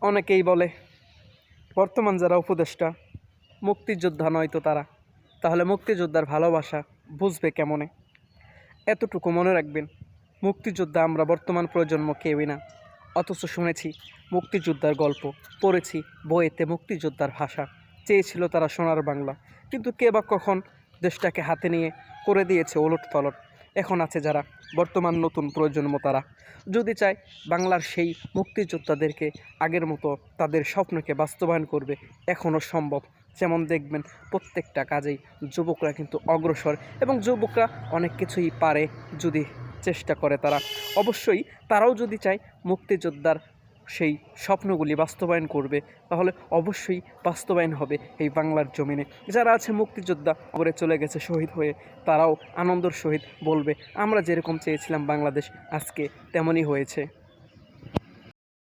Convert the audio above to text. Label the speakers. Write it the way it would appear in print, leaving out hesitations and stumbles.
Speaker 1: অনেকেই বলে বর্তমান যারা উপদেষ্টা মুক্তিযোদ্ধা নয় তো তারা, তাহলে মুক্তিযোদ্ধার ভালোবাসা বুঝবে কেমনে? এতটুকু মনে রাখবেন, মুক্তিযোদ্ধা আমরা বর্তমান প্রজন্ম কেউই না, অথচ শুনেছি মুক্তিযোদ্ধার গল্প, পড়েছি বইয়েতে মুক্তিযোদ্ধার ভাষা, চেয়েছিল তারা সোনার বাংলা, কিন্তু কে বা কখন দেশটাকে হাতে নিয়ে করে দিয়েছে ওলটপালট। এখন আছে যারা বর্তমান নতুন প্রজন্ম, তারা যদি চায় বাংলার সেই মুক্তিযোদ্ধাদেরকে আগের মতো তাদের স্বপ্নকে বাস্তবায়ন করবে, এখনও সম্ভব। যেমন দেখবেন প্রত্যেকটা কাজেই যুবকরা কিন্তু অগ্রসর, এবং যুবকরা অনেক কিছুই পারে যদি চেষ্টা করে তারা। অবশ্যই তারাও যদি চায় মুক্তিযোদ্ধার সেই স্বপ্নগুলি বাস্তবায়ন করবে, তাহলে অবশ্যই বাস্তবায়ন হবে এই বাংলার জমিনে। যারা আছে মুক্তিযোদ্ধা করে চলে গেছে শহীদ হয়ে, তারাও আনন্দের সহিত বলবে আমরা যেরকম চেয়েছিলাম বাংলাদেশ আজকে তেমনই হয়েছে।